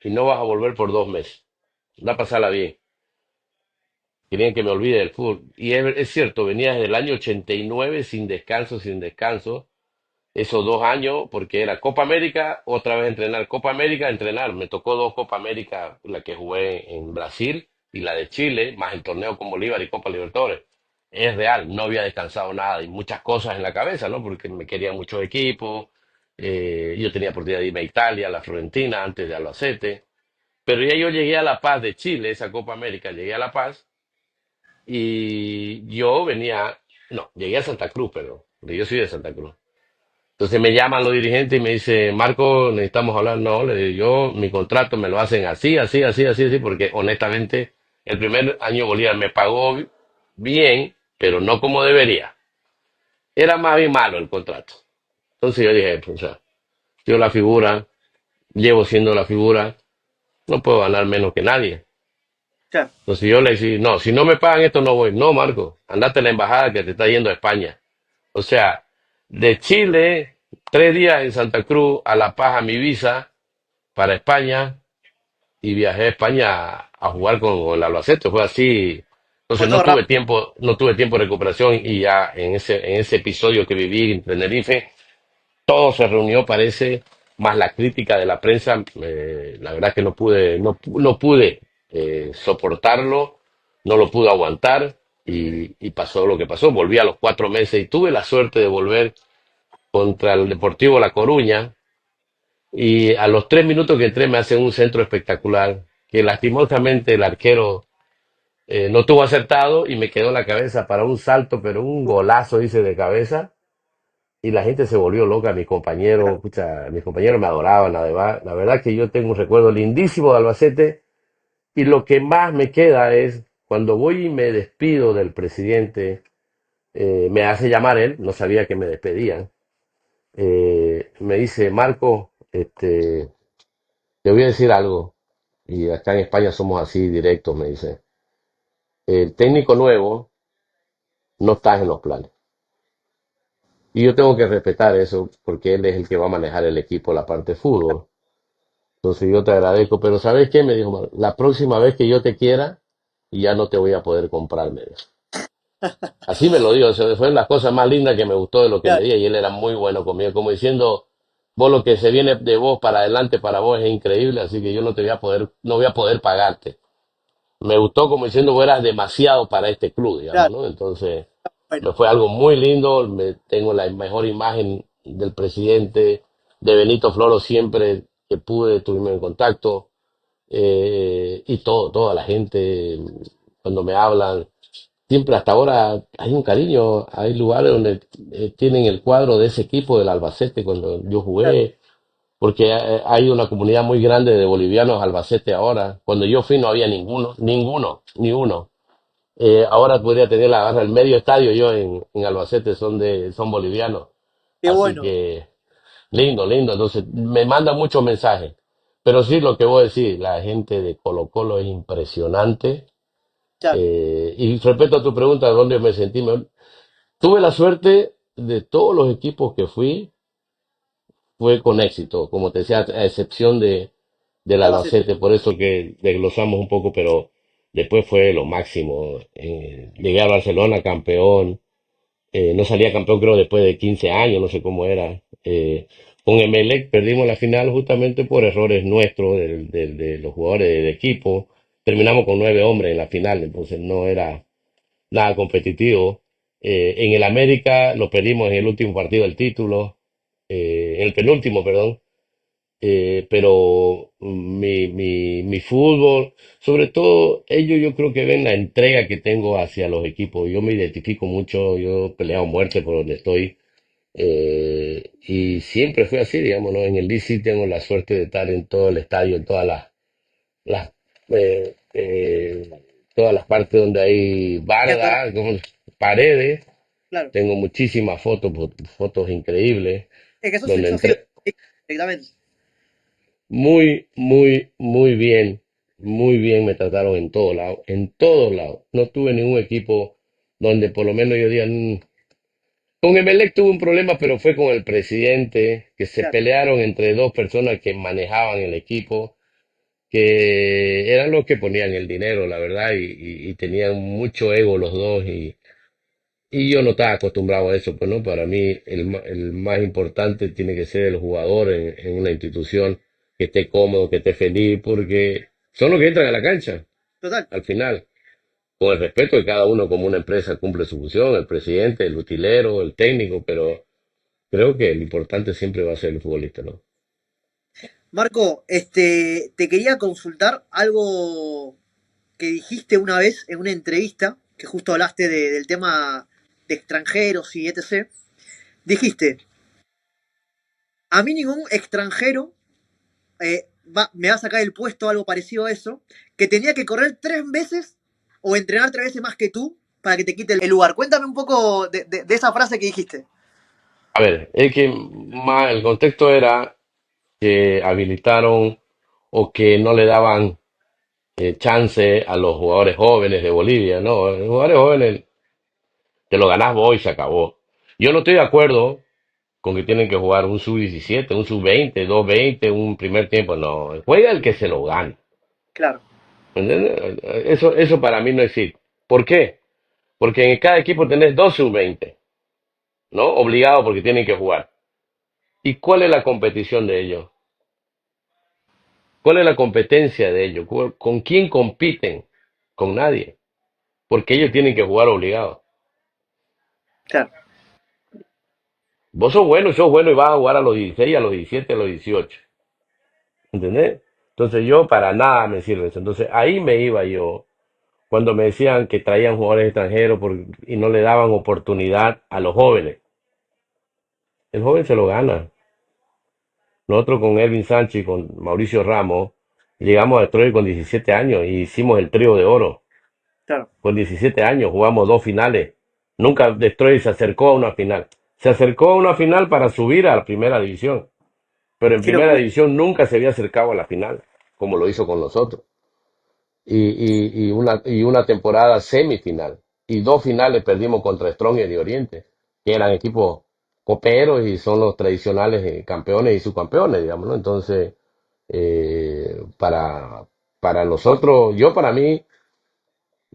y no vas a volver por 2 meses. Da a pasarla bien. Querían que me olvide del fútbol. Y es cierto, venía desde el año 89 sin descanso, sin descanso. Esos 2 años, porque era Copa América, otra vez entrenar, Copa América, entrenar. Me tocó 2 Copa América, la que jugué en Brasil y la de Chile, más el torneo con Bolívar y Copa Libertadores. es real, no había descansado nada y muchas cosas en la cabeza, ¿no? Porque me querían muchos equipos, yo tenía oportunidad de irme a Italia, a la Fiorentina, antes de Albacete, pero ya yo llegué a La Paz de Chile, esa Copa América, llegué a La Paz y yo venía, no, llegué a Santa Cruz, pero yo soy de Santa Cruz. Entonces me llaman los dirigentes y me dicen, Marco, necesitamos hablar. No, le digo, yo, mi contrato me lo hacen así, así, así, así, así, porque honestamente el primer año Bolívar me pagó bien, pero no como debería. Era más bien malo el contrato. Entonces yo dije, pues, o sea, yo la figura, llevo siendo la figura, no puedo ganar menos que nadie. Claro, Entonces yo le dije, no, si no me pagan esto no voy. No, Marco, andate a la embajada que te está yendo a España. O sea, de Chile, 3 días en Santa Cruz, a La Paz, a mi visa, para España, y viajé a España a jugar con el Albacete. Fue así. fue Entonces todo rápido. no tuve tiempo de recuperación y ya en ese episodio que viví en Tenerife, todo se reunió, parece, más la crítica de la prensa. La verdad que no pude soportarlo, no lo pude aguantar y pasó lo que pasó. Volví a los 4 meses y tuve la suerte de volver contra el Deportivo La Coruña y a los 3 minutos que entré me hacen un centro espectacular que lastimosamente el arquero no tuvo acertado y me quedó en la cabeza para un salto, pero un golazo hice de cabeza y la gente se volvió loca, mis compañeros, Claro, pucha, mis compañeros me adoraban, además, la verdad que yo tengo un recuerdo lindísimo de Albacete y lo que más me queda es cuando voy y me despido del presidente, me hace llamar él, no sabía que me despedían, me dice, Marco, te voy a decir algo, y acá en España somos así directos, me dice, el técnico nuevo no está en los planes. Y yo tengo que respetar eso porque él es el que va a manejar el equipo, la parte de fútbol. Entonces yo te agradezco, pero ¿sabes qué? Me dijo, la próxima vez que yo te quiera, ya no te voy a poder comprar, me dijo. Así me lo dijo, eso fue las cosas más lindas que me gustó de lo que me claro, di y él era muy bueno conmigo, como diciendo, vos lo que se viene de vos para adelante para vos es increíble, así que yo no te voy a poder, no voy a poder pagarte. Me gustó como diciendo, vos eras demasiado para este club, digamos, claro. ¿no? Entonces, me Bueno, fue algo muy lindo, tengo la mejor imagen del presidente, de Benito Floro siempre que pude, tuvimos en contacto, y toda la gente, cuando me hablan, siempre hasta ahora hay un cariño, hay lugares donde tienen el cuadro de ese equipo del Albacete cuando yo claro, jugué, porque hay una comunidad muy grande de bolivianos Albacete ahora. Cuando yo fui no había ni uno. Ahora podría tener la garra, el medio estadio yo en Albacete son bolivianos. qué Así bueno. que lindo, lindo. Entonces me manda muchos mensajes. Pero sí, lo que voy a decir, la gente de Colo Colo es impresionante. Claro, Y respecto a tu pregunta, ¿dónde me sentí mejor? Tuve la suerte de todos los equipos que fui, fue con éxito, como te decía, a excepción del de Albacete. Albacete, por eso que desglosamos un poco, pero después fue lo máximo. Llegué a Barcelona campeón, no salía campeón creo después de 15 años, no sé cómo era. Con Emelec perdimos la final justamente por errores nuestros, de los jugadores del equipo. Terminamos con 9 hombres en la final, entonces no era nada competitivo. En el América lo perdimos en el último partido del título, en el penúltimo, perdón. Pero mi fútbol, sobre todo ellos yo creo que ven la entrega que tengo hacia los equipos. Yo me identifico mucho, yo he peleado a muerte por donde estoy. Y siempre fue así, digamos, ¿no? En el DC tengo la suerte de estar en todo el estadio, en las, eh, eh, todas las partes donde hay Ya está, bardas, como paredes. claro. Tengo muchísimas fotos increíbles, Es que donde sos ídolo, entré sí, directamente. muy bien me trataron en todos lados. No tuve ningún equipo donde por lo menos yo diga, con Emelec tuve un problema, pero fue con el presidente, que se Claro, pelearon entre dos personas que manejaban el equipo, que eran los que ponían el dinero, la verdad, y tenían mucho ego los dos, y yo no estaba acostumbrado a eso, pues no, para mí el más importante tiene que ser el jugador en una institución que esté cómodo, que esté feliz, porque son los que entran a la cancha total. al final. con el respeto de cada uno como una empresa cumple su función, el presidente, el utilero, el técnico, pero creo que lo importante siempre va a ser el futbolista, ¿no? Marco, te quería consultar algo que dijiste una vez en una entrevista, que justo hablaste del tema de extranjeros y etc. Dijiste, a mí ningún extranjero me va a sacar el puesto, algo parecido a eso, que tenía que correr 3 veces o entrenar 3 veces más que tú para que te quite el lugar. Cuéntame un poco de esa frase que dijiste. A ver, es que más el contexto era que habilitaron o que no le daban chance a los jugadores jóvenes de Bolivia, ¿no? Los jugadores jóvenes te lo ganás vos y se acabó. Yo no estoy de acuerdo con que tienen que jugar un sub-17, un sub-20, 2-20, un primer tiempo, no. Juega el que se lo gane. Claro, ¿Entiendes? Eso para mí no existe. ¿Por qué? Porque en cada equipo tenés dos sub-20, ¿no? Obligado porque tienen que jugar. ¿Y cuál es la competición de ellos? ¿Cuál es la competencia de ellos? ¿Con quién compiten? Con nadie. Porque ellos tienen que jugar obligados. claro. Vos sos bueno y vas a jugar a los 16, a los 17, a los 18. ¿Entendés? Entonces yo para nada me sirve eso. Entonces ahí me iba yo cuando me decían que traían jugadores extranjeros y no le daban oportunidad a los jóvenes. El joven se lo gana. Nosotros con Elvin Sánchez y con Mauricio Ramos llegamos a Detroit con 17 años y hicimos el trío de oro. Claro. Con 17 años jugamos dos finales. Nunca Detroit se acercó a una final. Se acercó a una final para subir a la primera división. Pero en Qué primera locura. división nunca se había acercado a la final, como lo hizo con nosotros. Y una temporada semifinal. Y dos finales perdimos contra Strong y de Oriente, que eran equipos coperos y son los tradicionales campeones y subcampeones, digamos, ¿no? Entonces, para nosotros, para mí,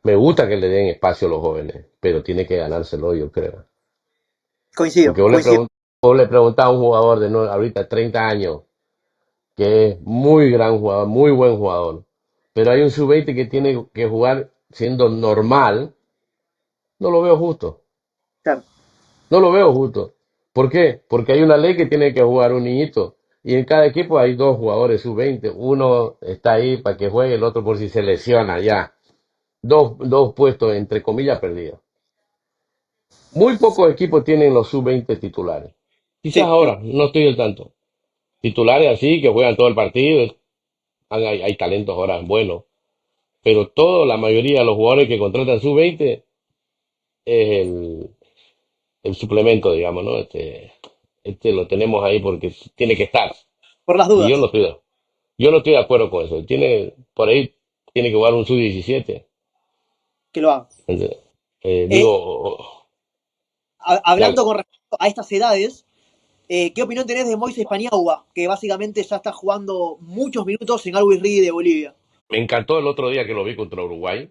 me gusta que le den espacio a los jóvenes, pero tiene que ganárselo, yo creo. Coincido, Porque coincido. vos le preguntás a un jugador de ahorita 30 años, que es muy gran jugador, muy buen jugador, pero hay un sub-20 que tiene que jugar siendo normal, no lo veo justo. Claro. No lo veo justo. ¿Por qué? Porque hay una ley que tiene que jugar un niñito. Y en cada equipo hay dos jugadores sub-20. Uno está ahí para que juegue, el otro por si se lesiona ya. Dos puestos, entre comillas, perdidos. Muy pocos equipos tienen los sub-20 titulares. Quizás Sí, ahora, no estoy al tanto. Titulares así, que juegan todo el partido. Hay talentos ahora buenos. Pero la mayoría de los jugadores que contratan sub-20 es el suplemento, digamos, ¿no? Este lo tenemos ahí porque tiene que estar. por las Y dudas, yo no estoy de acuerdo con eso. Por ahí tiene que jugar un sub-17. que lo haga. ¿Entiendes? Eh, Digo, Hablando dale. con respecto a estas edades, ¿qué opinión tenés de Moisés Paniagua, que básicamente ya está jugando muchos minutos en Always Ready de Bolivia? Me encantó el otro día que lo vi contra Uruguay.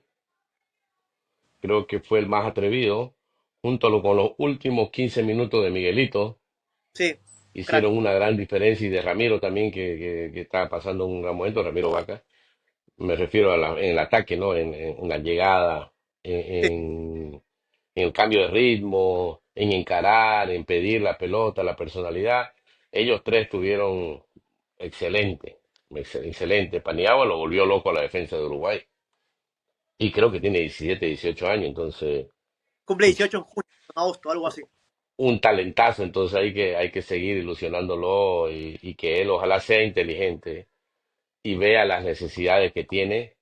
Creo que fue el más atrevido. Junto con los últimos 15 minutos de Miguelito, Sí, crack. hicieron una gran diferencia. Y de Ramiro también, que está pasando un gran momento, Ramiro Vaca. Me refiero en el ataque, ¿no? En la llegada, Sí, en el cambio de ritmo, en encarar, en pedir la pelota, la personalidad. Ellos tres tuvieron excelente, excelente. Paniagua lo volvió loco a la defensa de Uruguay. Y creo que tiene 17, 18 años, entonces cumple 18 en junio, en agosto, algo así. un talentazo, entonces hay que seguir ilusionándolo y que él ojalá sea inteligente y vea las necesidades que tiene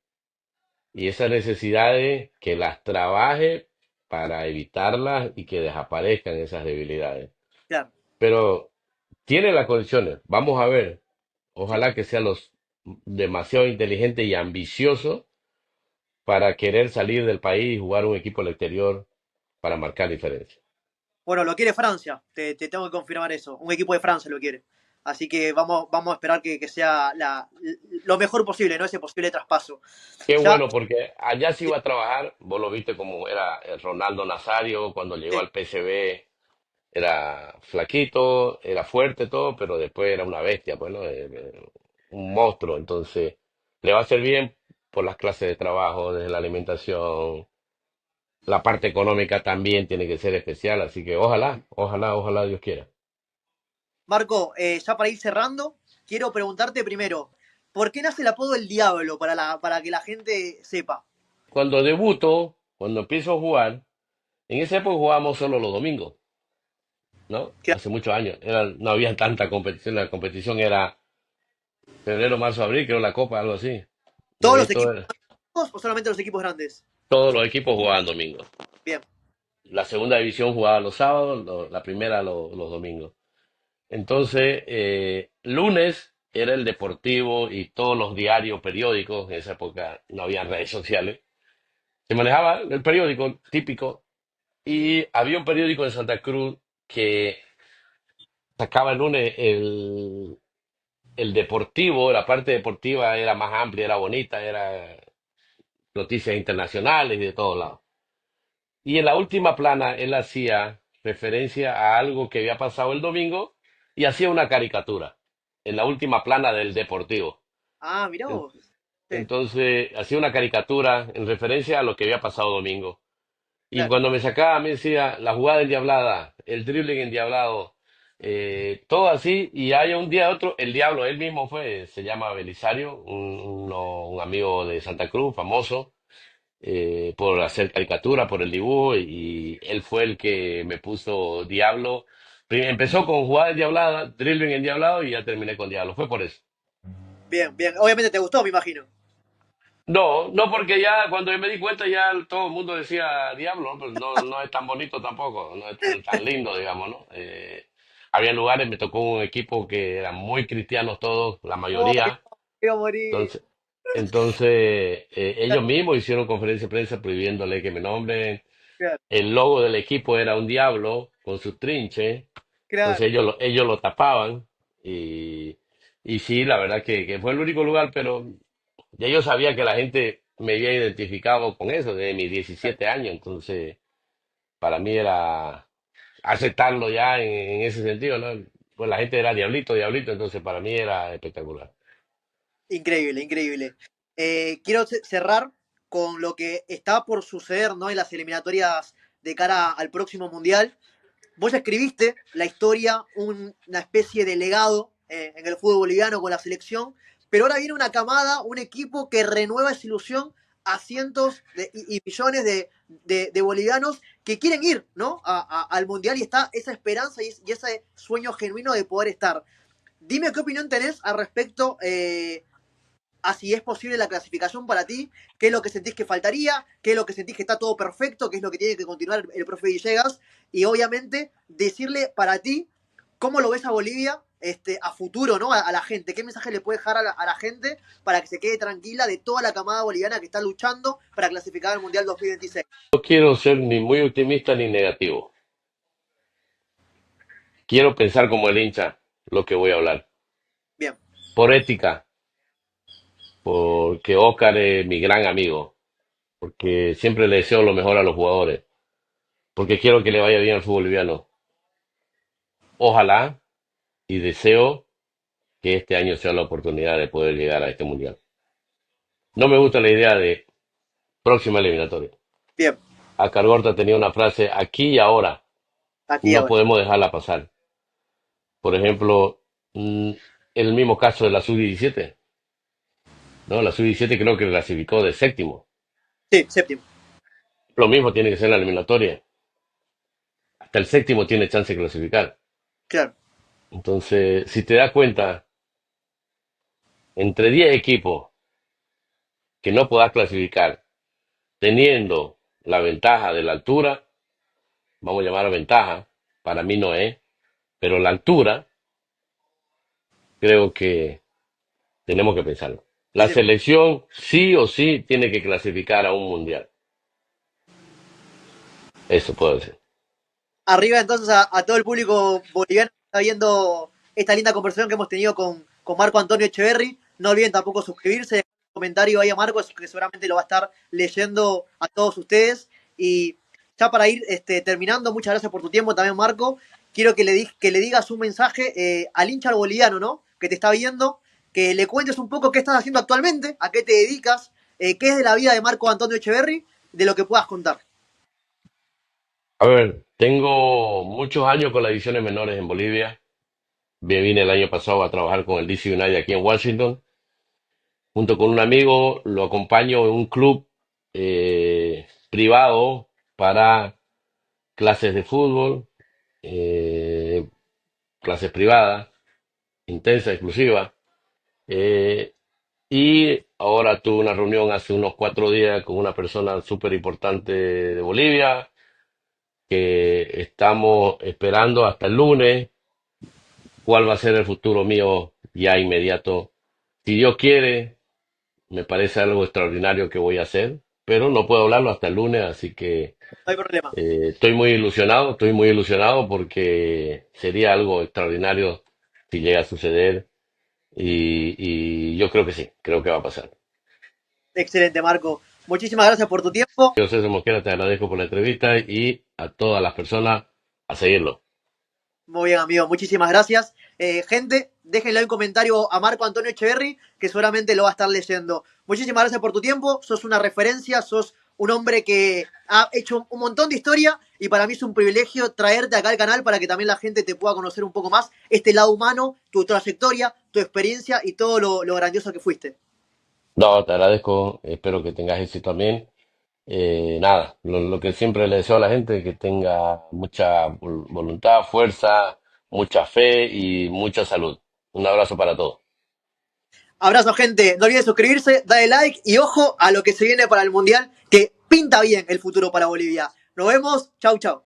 y esas necesidades que las trabaje para evitarlas y que desaparezcan esas debilidades. Claro. Pero tiene las condiciones, vamos a ver, Sí. ojalá que sea los demasiado inteligente y ambicioso para querer salir del país y jugar un equipo al exterior para marcar diferencia. Bueno, lo quiere Francia, te tengo que confirmar eso. Un equipo de Francia lo quiere. Así que vamos a esperar que sea lo mejor posible, ¿no? Ese posible traspaso. Qué Ya, bueno, porque allá sí iba a trabajar, vos lo viste como era el Ronaldo Nazario cuando llegó sí, al PSV, era flaquito, era fuerte todo, pero después era una bestia, pues, ¿no? Un monstruo, entonces le va a hacer bien por las clases de trabajo, desde la alimentación, la parte económica también tiene que ser especial, así que ojalá, ojalá, ojalá Dios quiera. Marco, ya para ir cerrando, quiero preguntarte primero, ¿por qué nace el apodo El Diablo? Para que la gente sepa. Cuando debuto, cuando empiezo a jugar, en esa época jugábamos solo los domingos, ¿no? Que Hace muchos años. No había tanta competición, la competición era febrero, marzo, abril, creo la copa, algo así. De ¿Todos ahí los equipos o solamente los equipos grandes? todos los equipos jugaban domingo. Bien. La segunda división jugaba los sábados, la primera los domingos. Entonces, lunes era el deportivo y todos los diarios, periódicos, en esa época no había redes sociales. Se manejaba el periódico típico y había un periódico en Santa Cruz que sacaba el lunes el deportivo, la parte deportiva era más amplia, era bonita, era noticias internacionales y de todos lados. Y en la última plana él hacía referencia a algo que había pasado el domingo y hacía una caricatura en la última plana del Deportivo. Ah, mirá En- vos. Sí, Entonces hacía una caricatura en referencia a lo que había pasado domingo. Y claro. cuando me sacaba me decía la jugada endiablada, el dribbling endiablado, todo así. Y hay un día otro, el diablo, él mismo fue, se llama Belisario, un amigo de Santa Cruz, famoso por hacer caricatura, por el dibujo, y él fue el que me puso Diablo. Empezó con jugada endiablada, dribbling endiablado y ya terminé con Diablo. Fue por eso. Bien, bien. Obviamente te gustó, me imagino. No, no porque ya cuando yo me di cuenta ya todo el mundo decía Diablo, ¿no? Pero no es tan bonito tampoco, no es tan lindo, digamos, ¿no? Había lugares, me tocó un equipo que eran muy cristianos todos, la Oh, mayoría. iba a morir. Entonces, ellos mismos hicieron conferencia de prensa prohibiéndole que me nombren. Claro, El logo del equipo era un diablo con su trinche, entonces claro. ellos lo tapaban y, y sí, la verdad que fue el único lugar, pero ya yo sabía que la gente me había identificado con eso desde mis Claro. 17 años, entonces para mí era aceptarlo ya en ese sentido, ¿no? Pues la gente era diablito, diablito, entonces para mí era espectacular. Increíble, increíble. Quiero cerrar con lo que está por suceder, ¿no? En las eliminatorias de cara al próximo Mundial. Vos escribiste la historia, una especie de legado en el fútbol boliviano con la selección, pero ahora viene una camada, un equipo que renueva esa ilusión a cientos y millones de bolivianos que quieren ir, ¿no? Al Mundial, y está esa esperanza y ese sueño genuino de poder estar. Dime qué opinión tenés al respecto, a si es posible la clasificación para ti, qué es lo que sentís que faltaría, qué es lo que sentís que está todo perfecto, qué es lo que tiene que continuar el profe Villegas, y obviamente decirle para ti cómo lo ves a Bolivia a futuro, ¿no? A la gente, qué mensaje le puede dejar a la gente para que se quede tranquila de toda la camada boliviana que está luchando para clasificar al Mundial 2026. No quiero ser ni muy optimista ni negativo. Quiero pensar como el hincha lo que voy a hablar. Bien, Por ética, porque Oscar es mi gran amigo, porque siempre le deseo lo mejor a los jugadores, porque quiero que le vaya bien al fútbol boliviano. Ojalá y deseo que este año sea la oportunidad de poder llegar a este mundial. No me gusta la idea de próxima eliminatoria. bien, Acargorta tenía una frase, aquí y ahora, aquí no ahora. podemos dejarla pasar. Por ejemplo, el mismo caso de la sub-17, ¿no? La sub-17 creo que clasificó de séptimo. Sí, séptimo, Lo mismo tiene que ser en la eliminatoria. Hasta el séptimo tiene chance de clasificar. claro. Entonces, si te das cuenta, entre 10 equipos que no puedas clasificar, teniendo la ventaja de la altura, vamos a llamar ventaja, para mí no es, pero la altura, creo que tenemos que pensarlo. La Ese- selección sí o sí tiene que clasificar a un mundial. Eso puedo decir. Arriba entonces a todo el público boliviano que está viendo esta linda conversación que hemos tenido con Marco Antonio Echeverry. No olviden tampoco suscribirse, dejar un comentario ahí a Marco, que seguramente lo va a estar leyendo a todos ustedes. Y ya para ir terminando, muchas gracias por tu tiempo también, Marco. Quiero que le digas un mensaje al hincha boliviano, ¿no? Que te está viendo, que le cuentes un poco qué estás haciendo actualmente, a qué te dedicas, qué es de la vida de Marco Antonio Echeverry, de lo que puedas contar. A ver, tengo muchos años con las divisiones menores en Bolivia. Me vine el año pasado a trabajar con el DC United aquí en Washington. Junto con un amigo lo acompaño en un club privado para clases de fútbol, eh, clases privadas, intensas, exclusivas. Eh, y ahora tuve una reunión hace unos 4 días con una persona súper importante de Bolivia, que estamos esperando hasta el lunes cuál va a ser el futuro mío ya inmediato. Si Dios quiere, me parece algo extraordinario que voy a hacer, pero no puedo hablarlo hasta el lunes, así que No hay problema. estoy muy ilusionado porque sería algo extraordinario si llega a suceder y yo creo que sí, creo que va a pasar. Excelente, Marco. Muchísimas gracias por tu tiempo. Yo, César Mosquera, te agradezco por la entrevista y a todas las personas a seguirlo. Muy bien, amigo. Muchísimas gracias. Gente, déjenle un comentario a Marco Antonio Echeverry, que seguramente lo va a estar leyendo. Muchísimas gracias por tu tiempo. Sos una referencia, sos un hombre que ha hecho un montón de historia y para mí es un privilegio traerte acá al canal para que también la gente te pueda conocer un poco más este lado humano, tu trayectoria, tu experiencia y todo lo grandioso que fuiste. No, te agradezco, espero que tengas éxito también. Nada, lo que siempre le deseo a la gente es que tenga mucha voluntad, fuerza, mucha fe y mucha salud. Un abrazo para todos. Abrazo, gente. No olviden suscribirse, darle like y ojo a lo que se viene para el Mundial, que pinta bien el futuro para Bolivia. Nos vemos. Chau, chau.